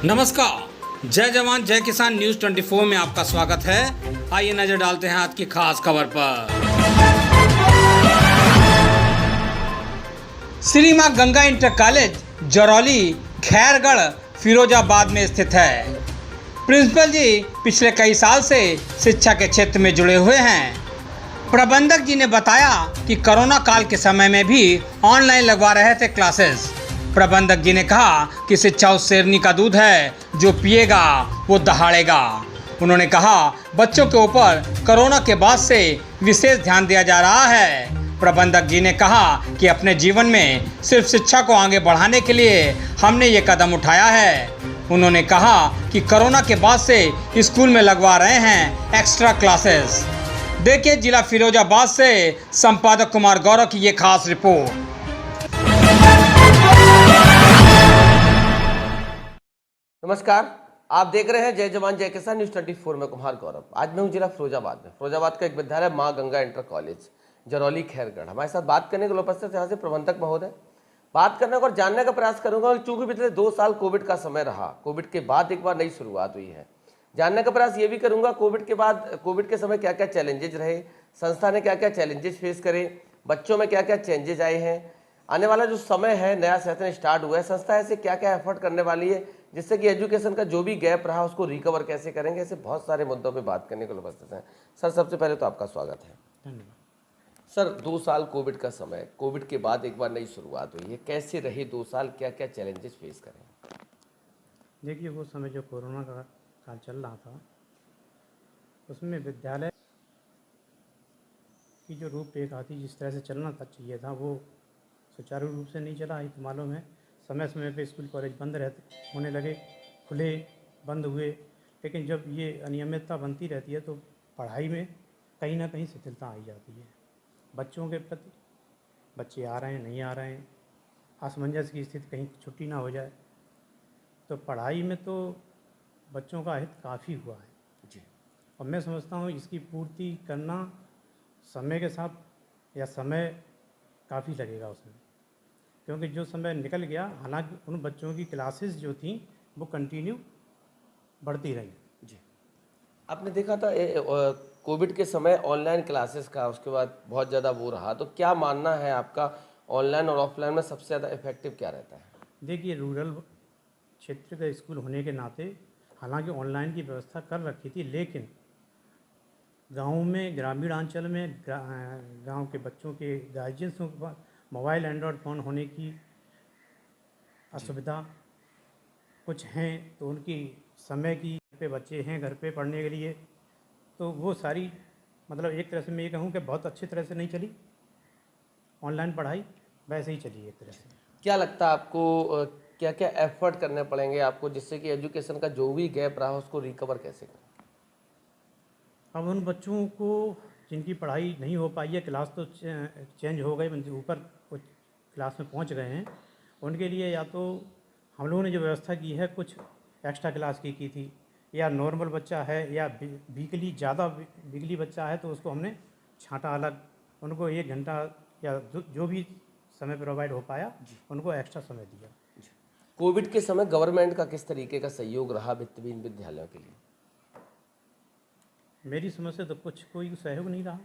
नमस्कार, जय जवान जय किसान न्यूज 24 में आपका स्वागत है। आइए नजर डालते हैं आज की खास खबर पर। श्री मां गंगा इंटर कॉलेज जरौली खैरगढ़ फिरोजाबाद में स्थित है। प्रिंसिपल जी पिछले कई साल से शिक्षा के क्षेत्र में जुड़े हुए हैं। प्रबंधक जी ने बताया कि कोरोना काल के समय में भी ऑनलाइन लगवा रहे थे क्लासेस। प्रबंधक जी ने कहा कि शिक्षा उस शेरनी का दूध है जो पिएगा वो दहाड़ेगा। उन्होंने कहा बच्चों के ऊपर कोरोना के बाद से विशेष ध्यान दिया जा रहा है। प्रबंधक जी ने कहा कि अपने जीवन में सिर्फ शिक्षा को आगे बढ़ाने के लिए हमने ये कदम उठाया है। उन्होंने कहा कि कोरोना के बाद से स्कूल में लगवा रहे हैं एक्स्ट्रा क्लासेस। देखिए जिला फिरोजाबाद से संपादक कुमार गौरव की ये खास रिपोर्ट। नमस्कार, आप देख रहे हैं जय जवान जय किसान न्यूज 24 में कुमार गौरव। आज मैं हूं जिला फिरोजाबाद में। फिरोजाबाद का एक विद्यालय मां गंगा इंटर कॉलेज जरौली खैरगढ़। हमारे साथ बात करने के लिए उपस्थित यहाँ से प्रबंधक महोदय। बात करने और जानने का प्रयास करूंगा, चूंकि पिछले 2 साल कोविड का समय रहा, कोविड के बाद एक बार नई शुरुआत हुई है। जानने का प्रयास ये भी करूंगा कोविड के बाद, कोविड के समय क्या क्या चैलेंजेज रहे, संस्था ने क्या क्या चैलेंजेस फेस करे, बच्चों में क्या क्या चेंजेज आए हैं, आने वाला जो समय है नया सेशन स्टार्ट हुआ है, संस्था ऐसे क्या क्या एफर्ट करने वाली है जिससे कि एजुकेशन का जो भी गैप रहा उसको रिकवर कैसे करेंगे। ऐसे बहुत सारे मुद्दों पे बात करने के लिए उपस्थित हैं। सर, सबसे पहले तो आपका स्वागत है। धन्यवाद। सर, 2 साल कोविड का समय, कोविड के बाद एक बार नई शुरुआत हुई है, कैसे रहे 2 साल, क्या क्या चैलेंजेस फेस करें? देखिए, वो समय जो कोरोना का काल चल रहा था उसमें विद्यालय की जो रूपरेखा थी, जिस तरह से चलना चाहिए था, वो सुचारू रूप से नहीं चला। ही तो मालूम है, समय समय पे स्कूल कॉलेज बंद होने लगे, खुले बंद हुए। लेकिन जब ये अनियमितता बनती रहती है तो पढ़ाई में कहीं ना कहीं शिथिलता आई जाती है। बच्चों के प्रति, बच्चे आ रहे हैं नहीं आ रहे हैं, असमंजस की स्थिति, कहीं छुट्टी ना हो जाए, तो पढ़ाई में तो बच्चों का हित काफ़ी हुआ है जी। और मैं समझता हूँ इसकी पूर्ति करना समय के साथ या समय काफ़ी लगेगा उसमें, क्योंकि जो समय निकल गया, हालांकि उन बच्चों की क्लासेस जो थी वो कंटिन्यू बढ़ती रही। जी, आपने देखा था कोविड के समय ऑनलाइन क्लासेस का, उसके बाद बहुत ज़्यादा वो रहा, तो क्या मानना है आपका, ऑनलाइन और ऑफलाइन में सबसे ज़्यादा इफेक्टिव क्या रहता है? देखिए, रूरल क्षेत्र का स्कूल होने के नाते हालांकि ऑनलाइन की व्यवस्था कर रखी थी, लेकिन गाँव में, ग्रामीण अंचल में गांव के बच्चों के गार्जियंसों के पास मोबाइल एंड्रॉयड फ़ोन होने की असुविधा कुछ हैं, तो उनकी समय की पे बच्चे हैं घर पे पढ़ने के लिए, तो वो सारी, मतलब एक तरह से मैं ये कहूँ कि बहुत अच्छी तरह से नहीं चली ऑनलाइन पढ़ाई, वैसे ही चली एक तरह से। क्या लगता है आपको, क्या क्या एफर्ट करने पड़ेंगे आपको जिससे कि एजुकेशन का जो भी गैप रहा उसको रिकवर कैसे करें? अब उन बच्चों को जिनकी पढ़ाई नहीं हो पाई है, क्लास तो चेंज हो गई, ऊपर कुछ क्लास में पहुंच गए हैं, उनके लिए या तो हम लोगों ने जो व्यवस्था की है कुछ एक्स्ट्रा क्लास की थी, या नॉर्मल बच्चा है या वीकली ज़्यादा वीकली बच्चा है तो उसको हमने छांटा अलग, उनको 1 घंटा या जो भी समय प्रोवाइड हो पाया उनको एक्स्ट्रा समय दिया। कोविड के समय गवर्नमेंट का किस तरीके का सहयोग रहा वित्तहीन विद्यालयों के लिए? मेरी समझ से तो कोई सहयोग नहीं रहा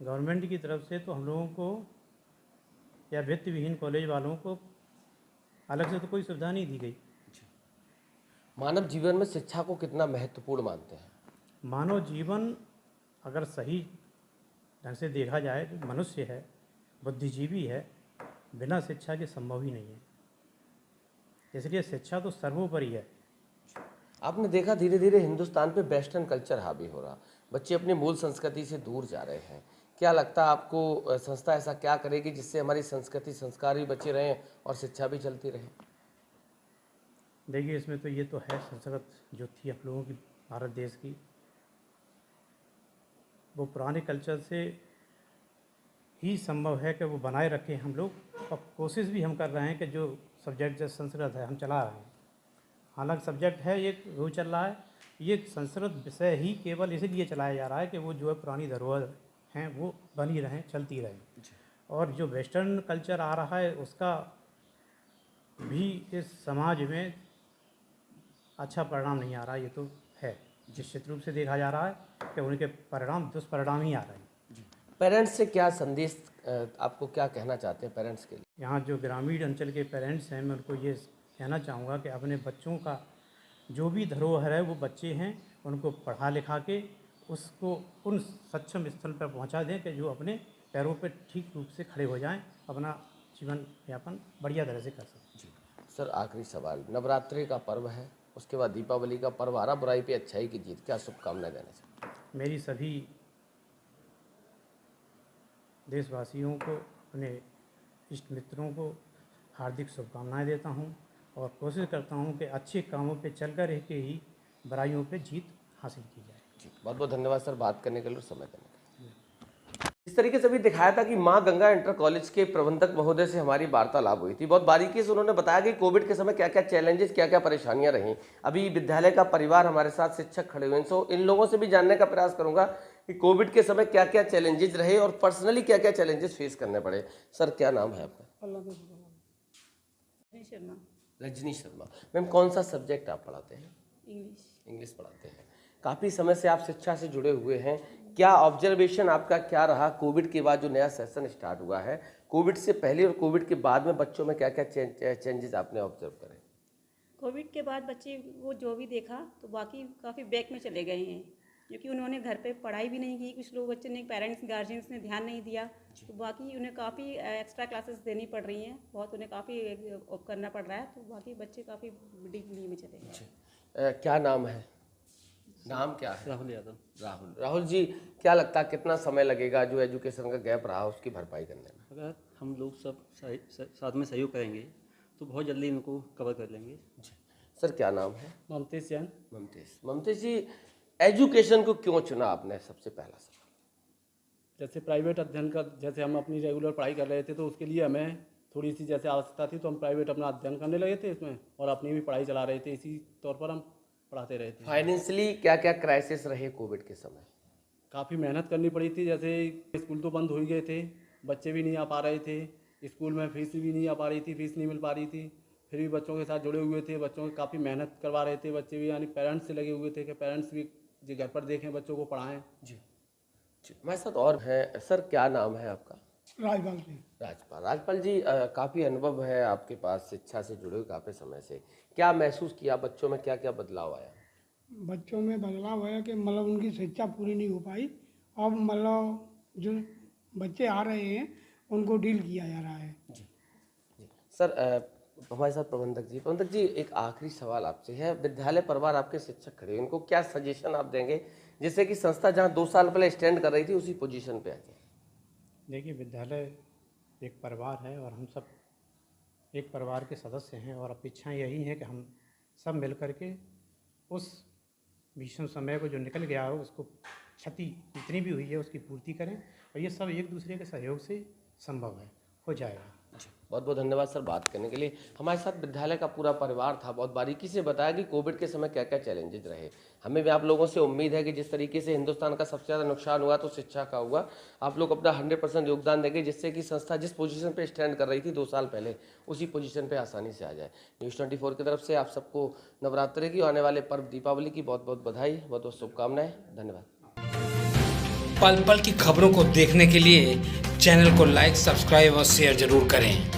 गवर्नमेंट की तरफ से, तो हम लोगों को या वित्त विहीन कॉलेज वालों को अलग से तो कोई सुविधा नहीं दी गई। मानव जीवन में शिक्षा को कितना महत्वपूर्ण मानते हैं? मानव जीवन अगर सही ढंग से देखा जाए तो मनुष्य है, बुद्धिजीवी है, बिना शिक्षा के संभव ही नहीं है, इसलिए शिक्षा तो सर्वोपरि है। आपने देखा धीरे धीरे हिंदुस्तान पे वेस्टर्न कल्चर हावी हो रहा, बच्चे अपनी मूल संस्कृति से दूर जा रहे हैं। क्या लगता है आपको, संस्था ऐसा क्या करेगी जिससे हमारी संस्कृति संस्कार भी बचे रहें और शिक्षा भी चलती रहे? देखिए, इसमें तो ये तो है, संस्कृत जो थी आप लोगों की भारत देश की, वो पुराने कल्चर से ही संभव है कि वो बनाए रखें हम लोग, और कोशिश भी हम कर रहे हैं कि जो सब्जेक्ट जो संस्कृत है हम चला रहे हैं। हालांकि सब्जेक्ट है ये वो चल रहा है, ये संस्कृत विषय ही केवल इसीलिए चलाया जा रहा है कि वो जो है पुरानी धरोहर हैं वो बनी रहें, चलती रहें। और जो वेस्टर्न कल्चर आ रहा है उसका भी इस समाज में अच्छा परिणाम नहीं आ रहा, ये तो है। निश्चित रूप से देखा जा रहा है कि उनके परिणाम दुष्परिणाम ही आ रहे हैं। पेरेंट्स से क्या संदेश आपको क्या कहना चाहते हैं पेरेंट्स के लिए? यहाँ जो ग्रामीण अंचल के पेरेंट्स हैं, मैं उनको ये कहना चाहूँगा कि अपने बच्चों का जो भी धरोहर है, वो बच्चे हैं, उनको पढ़ा लिखा के उसको उन सक्षम स्थल पर पहुँचा दें कि जो अपने पैरों पर ठीक रूप से खड़े हो जाएं, अपना जीवन यापन बढ़िया तरह से कर सकें। सर आखिरी सवाल, नवरात्रि का पर्व है, उसके बाद दीपावली का पर्व आ रहा, बुराई पे अच्छाई की जीत, क्या शुभकामनाएं देना चाहिए? मेरी सभी देशवासियों को, अपने इष्ट मित्रों को हार्दिक शुभकामनाएं देता हूं और कोशिश करता हूं कि अच्छे कामों पे चलकर रह के ही बुराइयों पे जीत हासिल की जाए। जी, बहुत बहुत धन्यवाद सर बात करने के लिए, समय देने के लिए। इस तरीके से भी दिखाया था कि मां गंगा इंटर कॉलेज के प्रबंधक महोदय से हमारी वार्तालाप हुई थी। बहुत बारीकी से उन्होंने बताया कि कोविड के समय क्या क्या चैलेंजेस, क्या क्या परेशानियां रहीं। अभी विद्यालय का परिवार हमारे साथ शिक्षक खड़े हुए हैं, सो इन लोगों से भी जानने का प्रयास करूंगा कि कोविड के समय क्या क्या चैलेंजेस रहे और पर्सनली क्या क्या चैलेंजेस फेस करने पड़े। सर क्या नाम है आपका? रजनी शर्मा। मैम कौन सा सब्जेक्ट आप पढ़ाते हैं? इंग्लिश पढ़ाते हैं। काफ़ी समय से आप शिक्षा से जुड़े हुए हैं, क्या ऑब्जर्वेशन आपका क्या रहा कोविड के बाद जो नया सेशन स्टार्ट हुआ है, कोविड से पहले और कोविड के बाद में बच्चों में क्या क्या चेंजेस आपने ऑब्जर्व करे? कोविड के बाद बच्चे वो जो भी देखा तो बाकी काफ़ी बैक में चले गए हैं, क्योंकि उन्होंने घर पे पढ़ाई भी नहीं की। कुछ लोग बच्चे ने, पेरेंट्स गार्जियंस ने ध्यान नहीं दिया, तो बाकी उन्हें काफ़ी एक्स्ट्रा क्लासेस देनी पड़ रही हैं, बहुत उन्हें काफ़ी करना पड़ रहा है, तो बाकी बच्चे काफ़ी डीपली में चले गए। क्या नाम है? नाम क्या है? राहुल यादव। राहुल जी, क्या लगता है कितना समय लगेगा जो एजुकेशन का गैप रहा उसकी भरपाई करने में? अगर हम लोग सब साथ में सहयोग करेंगे तो बहुत जल्दी इनको कवर कर लेंगे। सर क्या नाम है? ममतेश जैन। ममतेश जी, एजुकेशन को क्यों चुना आपने? सबसे पहला सवाल। जैसे प्राइवेट अध्ययन का, जैसे हम अपनी रेगुलर पढ़ाई कर रहे थे तो उसके लिए हमें थोड़ी सी जैसे आवश्यकता थी, तो हम प्राइवेट अपना अध्ययन करने लगे थे इसमें और अपनी भी पढ़ाई चला रहे थे, इसी तौर पर हम पढ़ाते रहे थे। फाइनेंशियली क्या क्या क्राइसिस रहे कोविड के समय? काफ़ी मेहनत करनी पड़ी थी, जैसे स्कूल तो बंद हो ही गए थे, बच्चे भी नहीं आ पा रहे थे, स्कूल में फीस भी नहीं आ पा रही थी, फीस नहीं मिल पा रही थी, फिर भी बच्चों के साथ जुड़े हुए थे, बच्चों की काफ़ी मेहनत करवा रहे थे, बच्चे भी यानी पेरेंट्स से लगे हुए थे कि पेरेंट्स भी जी घर पर देखें, बच्चों को पढ़ाएं। जी हमारे साथ और हैं। सर क्या नाम है आपका? राजपाल जी। राजपाल जी, काफ़ी अनुभव है आपके पास शिक्षा से जुड़े हुए काफ़ी समय से, क्या महसूस किया बच्चों में, क्या क्या बदलाव आया? बच्चों में बदलाव आया कि मतलब उनकी शिक्षा पूरी नहीं हो पाई, अब मतलब जो बच्चे आ रहे हैं उनको डील किया जा रहा है। जी सर, हमारे साथ प्रबंधक जी एक आखिरी सवाल आपसे है। विद्यालय परिवार आपके शिक्षक खड़े हैं, इनको क्या सजेशन आप देंगे जिससे कि संस्था जहां 2 साल पहले स्टैंड कर रही थी उसी पोजीशन पे आ जाए? देखिए, विद्यालय एक परिवार है और हम सब एक परिवार के सदस्य हैं और अपेक्षाएं यही हैं कि हम सब मिल कर के उस भीषण समय को जो निकल गया हो, उसको क्षति जितनी भी हुई है उसकी पूर्ति करें, और ये सब एक दूसरे के सहयोग से संभव है, हो जाएगा। जी बहुत बहुत धन्यवाद सर बात करने के लिए। हमारे साथ विद्यालय का पूरा परिवार था, बहुत बारीकी से बताया कि कोविड के समय क्या क्या चैलेंजेस रहे। हमें भी आप लोगों से उम्मीद है कि जिस तरीके से हिंदुस्तान का सबसे ज़्यादा नुकसान हुआ तो शिक्षा का हुआ, आप लोग अपना 100% योगदान देंगे जिससे कि संस्था जिस पोजीशन पे स्टैंड कर रही थी 2 साल पहले उसी पोजीशन पे आसानी से आ जाए। न्यूज़ 24 की तरफ से आप सबको नवरात्रि की, आने वाले पर्व दीपावली की बहुत बहुत बधाई, बहुत बहुत शुभकामनाएं। धन्यवाद। पल पल की खबरों को देखने के लिए चैनल को लाइक, सब्सक्राइब और शेयर जरूर करें।